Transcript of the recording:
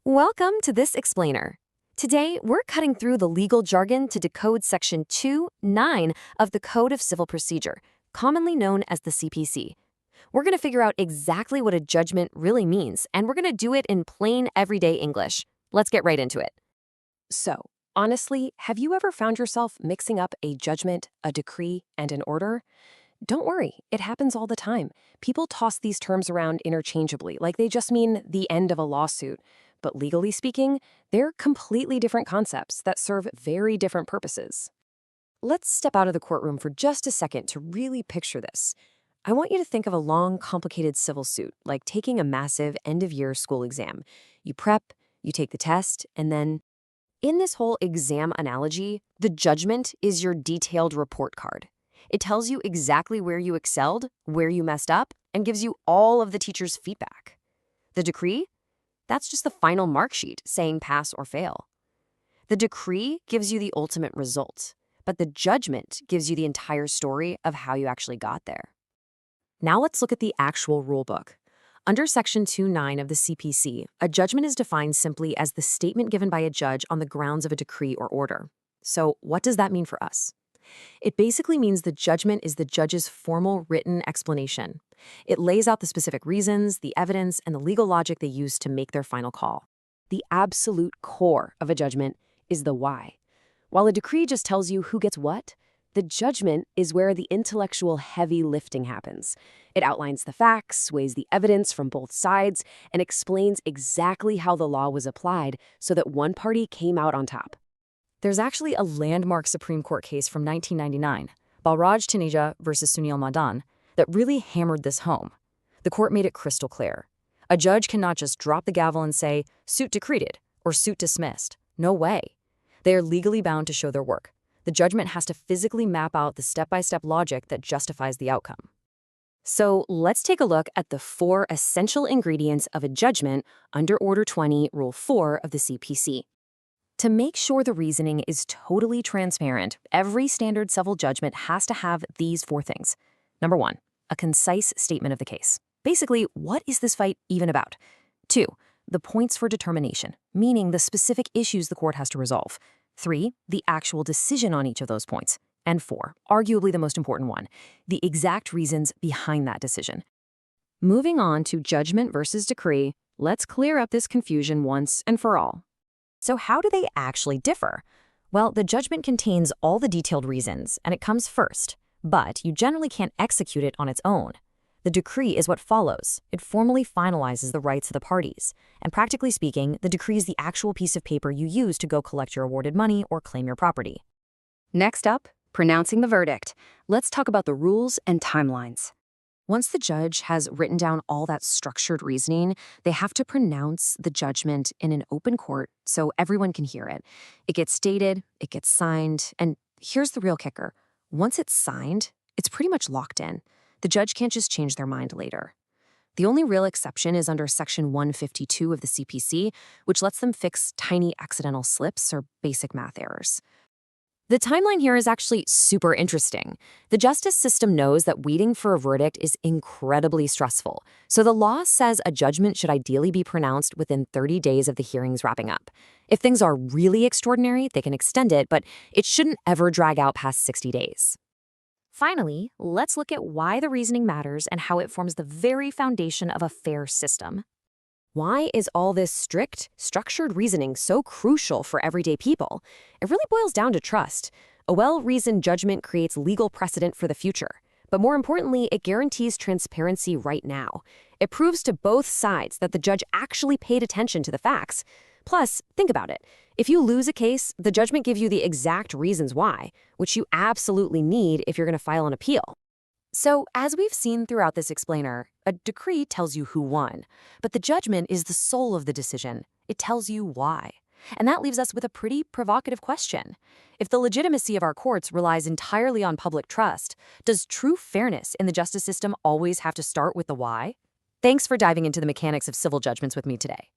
Welcome to this explainer. Today, we're cutting through the legal jargon to decode Section 2(9) of the Code of Civil Procedure, commonly known as the CPC. We're going to figure out exactly what a judgment really means, and we're going to do it in plain, everyday English. Let's get right into it. So, honestly, have you ever found yourself mixing up a judgment, a decree, and an order? Don't worry, it happens all the time. People toss these terms around interchangeably, like they just mean the end of a lawsuit. But legally speaking, they're completely different concepts that serve very different purposes. Let's step out of the courtroom for just a second to really picture this. I want you to think of a long, complicated civil suit, like taking a massive end-of-year school exam. You prep, you take the test, and then, in this whole exam analogy, the judgment is your detailed report card. It tells you exactly where you excelled, where you messed up, and gives you all of the teacher's feedback. The decree? That's just the final mark sheet saying pass or fail. The decree gives you the ultimate result, but the judgment gives you the entire story of how you actually got there. Now let's look at the actual rulebook. Under Section 2(9) of the CPC, a judgment is defined simply as the statement given by a judge on the grounds of a decree or order. So what does that mean for us? It basically means the judgment is the judge's formal written explanation. It lays out the specific reasons, the evidence, and the legal logic they use to make their final call. The absolute core of a judgment is the why. While a decree just tells you who gets what, the judgment is where the intellectual heavy lifting happens. It outlines the facts, weighs the evidence from both sides, and explains exactly how the law was applied so that one party came out on top. There's actually a landmark Supreme Court case from 1999, Balraj Taneja versus Sunil Madan, that really hammered this home. The court made it crystal clear. A judge cannot just drop the gavel and say, suit decreed or suit dismissed. No way. They are legally bound to show their work. The judgment has to physically map out the step-by-step logic that justifies the outcome. So let's take a look at the 4 essential ingredients of a judgment under Order 20, Rule 4 of the CPC. To make sure the reasoning is totally transparent, every standard civil judgment has to have these 4 things. Number 1, a concise statement of the case. Basically, what is this fight even about? 2, the points for determination, meaning the specific issues the court has to resolve. 3, the actual decision on each of those points. And 4, arguably the most important one, the exact reasons behind that decision. Moving on to judgment versus decree, let's clear up this confusion once and for all. So how do they actually differ? Well, the judgment contains all the detailed reasons, and it comes first, but you generally can't execute it on its own. The decree is what follows. It formally finalizes the rights of the parties, and practically speaking, the decree is the actual piece of paper you use to go collect your awarded money or claim your property. Next up, pronouncing the verdict. Let's talk about the rules and timelines. Once the judge has written down all that structured reasoning, they have to pronounce the judgment in an open court so everyone can hear it. It gets stated, it gets signed, and here's the real kicker. Once it's signed, it's pretty much locked in. The judge can't just change their mind later. The only real exception is under Section 152 of the CPC, which lets them fix tiny accidental slips or basic math errors. The timeline here is actually super interesting. The justice system knows that waiting for a verdict is incredibly stressful, so the law says a judgment should ideally be pronounced within 30 days of the hearings wrapping up. If things are really extraordinary, they can extend it, but it shouldn't ever drag out past 60 days. Finally, let's look at why the reasoning matters and how it forms the very foundation of a fair system. Why is all this strict, structured reasoning so crucial for everyday people? It really boils down to trust. A well-reasoned judgment creates legal precedent for the future. But more importantly, it guarantees transparency right now. It proves to both sides that the judge actually paid attention to the facts. Plus, think about it. If you lose a case, the judgment gives you the exact reasons why, which you absolutely need if you're going to file an appeal. So, as we've seen throughout this explainer, a decree tells you who won, but the judgment is the soul of the decision. It tells you why. And that leaves us with a pretty provocative question. If the legitimacy of our courts relies entirely on public trust, does true fairness in the justice system always have to start with the why? Thanks for diving into the mechanics of civil judgments with me today.